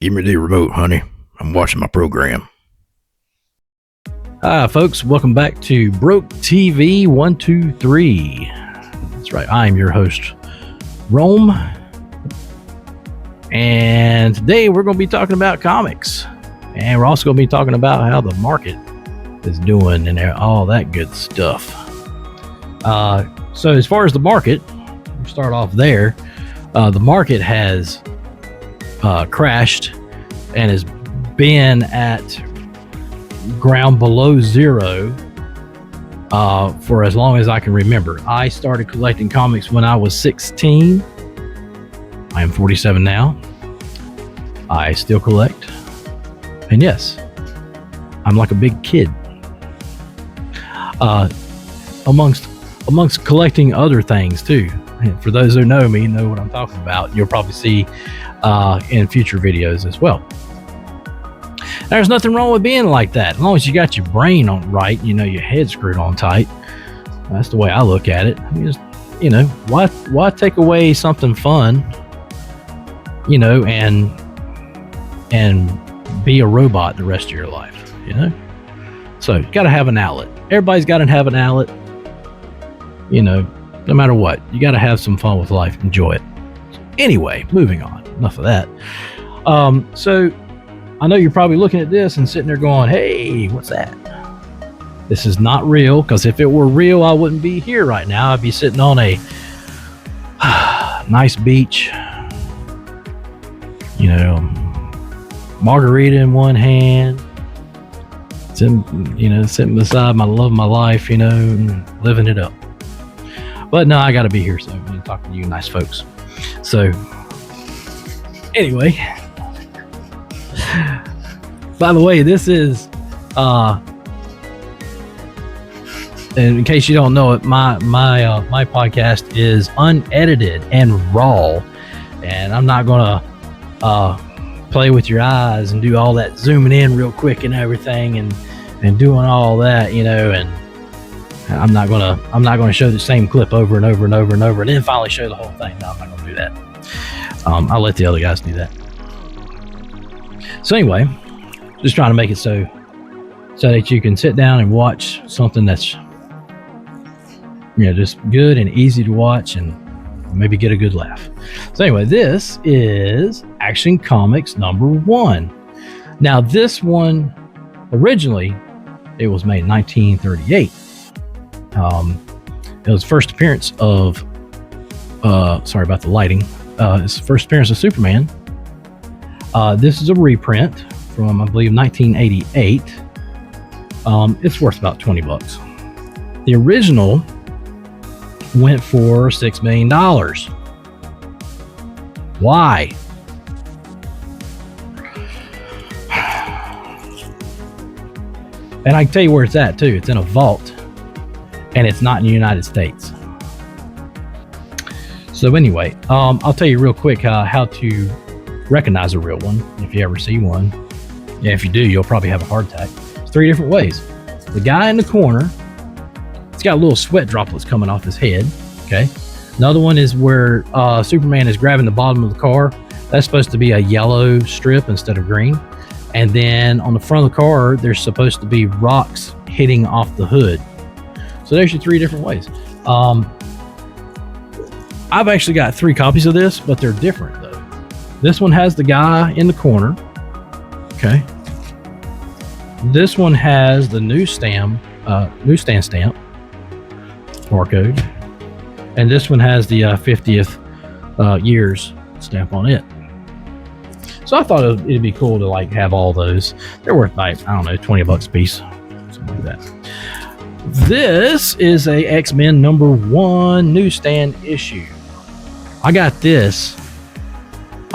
Give me the remote, honey. I'm watching my program. Hi, folks. Welcome back to Broketv123. That's right. I'm your host, Rome. And today we're going to be talking about comics. And we're also going to be talking about how the market is doing and all that good stuff. So as far as the market, we'll start off there. The market has crashed and has been at ground below zero for as long as I can remember. I started collecting comics when I was 16. I am 47 now. I still collect. And yes, I'm like a big kid. Amongst collecting other things too. And for those who know me, know what I'm talking about. You'll probably see in future videos as well. There's nothing wrong with being like that, as long as you got your brain on right, your head screwed on tight. That's the way I look at it. I mean, just, why take away something fun, and be a robot the rest of your life, So you got to have an outlet. Everybody's got to have an outlet, no matter what. You got to have some fun with life. Enjoy it. Anyway, moving on. Enough of that. So I know you're probably looking at this and sitting there going, hey, what's that? This is not real, because if it were real, I wouldn't be here right now. I'd be sitting on a nice beach, margarita in one hand, sitting beside my love of my life, and living it up. But no, I got to be here, so I'm talking to you nice folks. So anyway, by the way, this is and in case you don't know it, my podcast is unedited and raw, and I'm not gonna play with your eyes and do all that zooming in real quick and everything and doing all that, and I'm not gonna show the same clip over and over and over and over and then finally show the whole thing. No, I'm not gonna do that. I'll let the other guys do that. So anyway, just trying to make it so that you can sit down and watch something that's just good and easy to watch and maybe get a good laugh. So anyway, this is Action Comics #1. Now this one, originally, it was made in 1938. It was first appearance of, sorry about the lighting. It's the first appearance of Superman. This is a reprint from, I believe, 1988. It's worth about $20. The original went for $6 million. Why? And I can tell you where it's at too. It's in a vault, and it's not in the United States. So anyway, I'll tell you real quick how to recognize a real one if you ever see one. Yeah, if you do, you'll probably have a heart attack. There's 3 different ways. The guy in the corner, it's got little sweat droplets coming off his head. Okay. Another one is where Superman is grabbing the bottom of the car. That's supposed to be a yellow strip instead of green. And then on the front of the car, there's supposed to be rocks hitting off the hood. So there's your 3 different ways. I've actually got 3 copies of this, but they're different though. This one has the guy in the corner. Okay. This one has the newsstand stamp barcode, and this one has the 50th years stamp on it. So I thought it'd be cool to have all those. They're worth like, I don't know, $20 a piece, something like that. This is a X-Men #1 newsstand issue. I got this.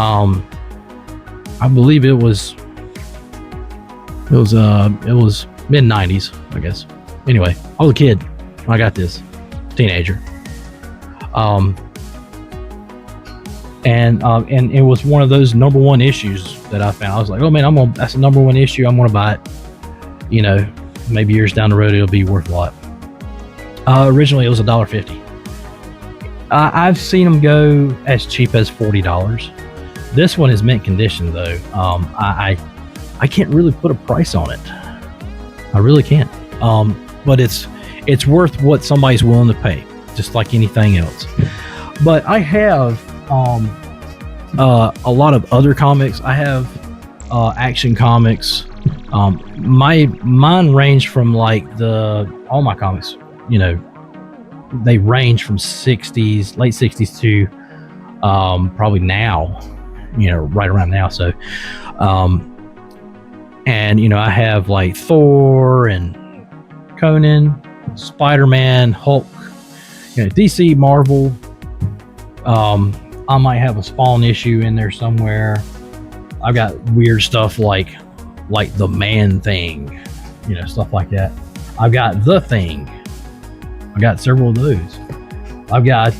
I believe it was mid-90s, I guess. Anyway, I was a kid when I got this, teenager. And it was one of those #1 issues that I found. I was like, oh man, that's a #1 issue. I'm gonna buy it. Maybe years down the road it'll be worth a lot. Originally it was $1.50. I've seen them go as cheap as $40. This one is mint condition though. I can't really put a price on it. I really can't. But it's worth what somebody's willing to pay, just like anything else. But I have a lot of other comics. I have Action Comics. Mine range from like all my comics, you know, they range from 60s, late 60s to probably now, you know, right around now. So, and you know, I have like Thor and Conan, Spider-Man, Hulk, you know, DC, Marvel. I might have a Spawn issue in there somewhere. I've got weird stuff like the Man Thing, you know, stuff like that. I've got The Thing. I got several of those. I've got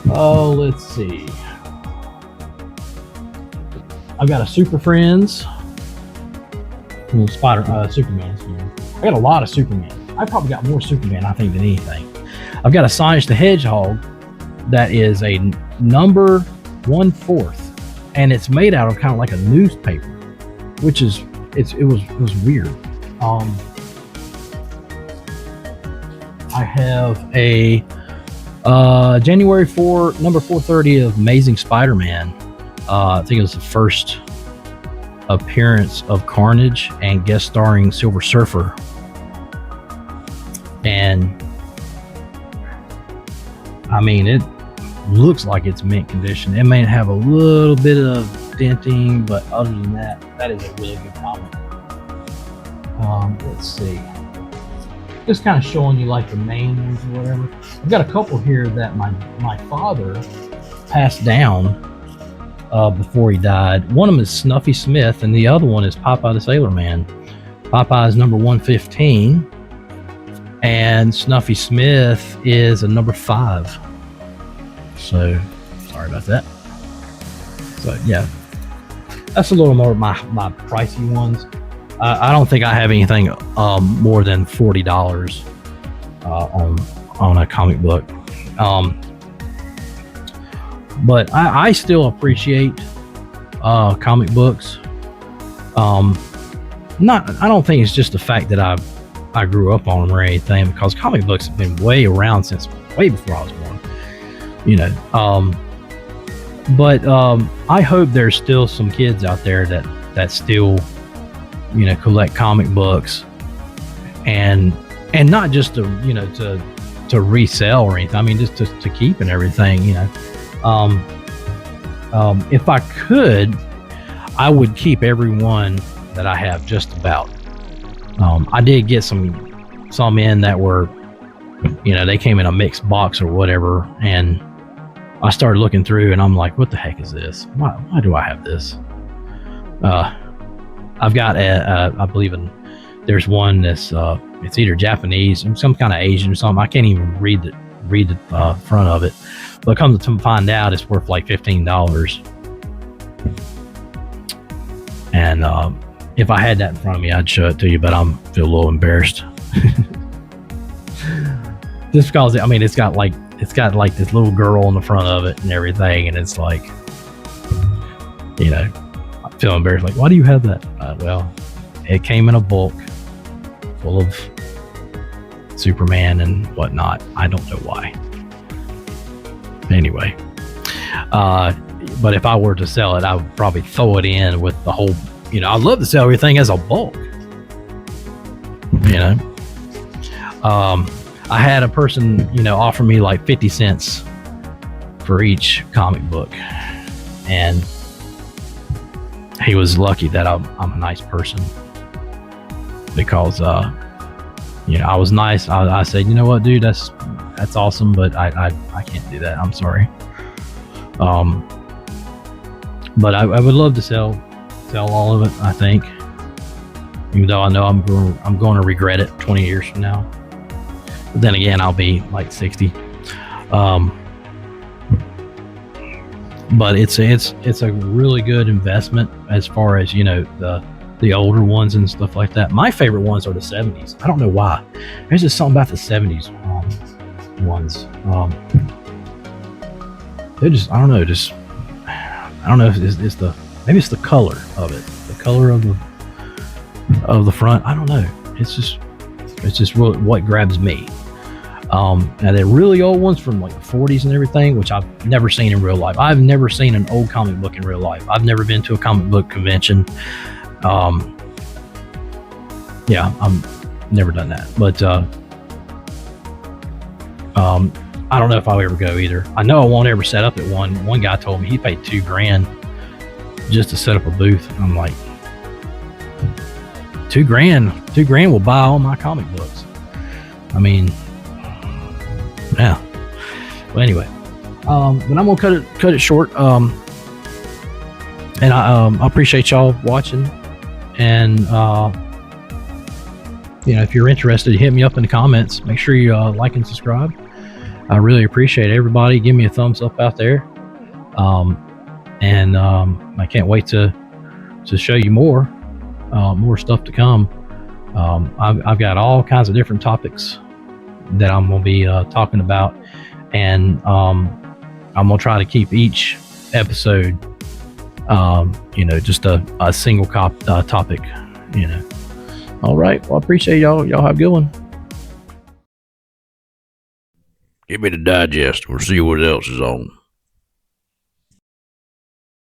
let's see. I've got a Super Friends. Superman. I got a lot of Superman. I probably got more Superman, I think, than anything. I've got a Sonic the Hedgehog that is a number 1/4, and it's made out of kind of like a newspaper, which is it was weird. I have a January 4 number 430 of Amazing Spider-Man. I think it was the first appearance of Carnage and guest starring Silver Surfer. And I mean, it looks like it's mint condition. It may have a little bit of denting, but other than that, that is a really good comic. Let's see. Just kind of showing you like the main ones or whatever. I've got a couple here that my father passed down before he died. One of them is Snuffy Smith, and the other one is Popeye the Sailor Man. Popeye is number 115, and Snuffy Smith is a number 5. So, sorry about that. So yeah, that's a little more of my pricey ones. I don't think I have anything more than $40 on a comic book. But I still appreciate comic books. I don't think it's just the fact that I grew up on them or anything, because comic books have been way around since way before I was born. You know, but I hope there's still some kids out there that still, you know, collect comic books, and not just to, you know, to resell or anything. I mean, just to keep and everything, you know. If I could, I would keep every one that I have, just about. I did get some in that were, you know, they came in a mixed box or whatever, and I started looking through and I'm like, what the heck is this? Why do I have this? I've got I believe there's one that's it's either Japanese or some kind of Asian or something. I can't even read the front of it, but come to find out, it's worth like $15. And if I had that in front of me, I'd show it to you, but I feel a little embarrassed. Just because, I mean, it's got like this little girl on the front of it and everything, and it's like, you know, I feel embarrassed. Like, why do you have that? Well, it came in a bulk full of Superman and whatnot. I don't know why. Anyway, but if I were to sell it, I would probably throw it in with the whole, you know, I'd love to sell everything as a bulk, you know. I had a person, you know, offer me like 50 cents for each comic book, and he was lucky that I'm a nice person, because you know, I was nice. I said, you know what, dude, that's awesome, but I can't do that. I'm sorry. But I would love to sell all of it, I think, even though I know I'm going to regret it 20 years from now. But then again, I'll be like 60. But it's a really good investment as far as, you know, the older ones and stuff like that. My favorite ones are the 70s. I don't know why. There's just something about the 70s ones. They're just, I don't know, just I don't know if it's the, maybe it's the color of it, the color of the front. I don't know. It's just really what grabs me. Now they're really old ones from like the 40s and everything, which I've never seen in real life. I've never seen an old comic book in real life. I've never been to a comic book convention. Yeah, I've never done that. But I don't know if I'll ever go either. I know I won't ever set up at one. One guy told me he paid $2,000 just to set up a booth. And I'm like, $2,000 will buy all my comic books. I mean, yeah. Well, anyway, but I'm gonna cut it short. And I appreciate y'all watching. And if you're interested, hit me up in the comments. Make sure you like and subscribe. I really appreciate everybody. Give me a thumbs up out there. And I can't wait to show you more stuff to come. I've got all kinds of different topics that I'm going to be talking about, and I'm going to try to keep each episode, just a single topic. All right. Well, I appreciate y'all. Y'all have a good one. Give me the digest. We'll see what else is on.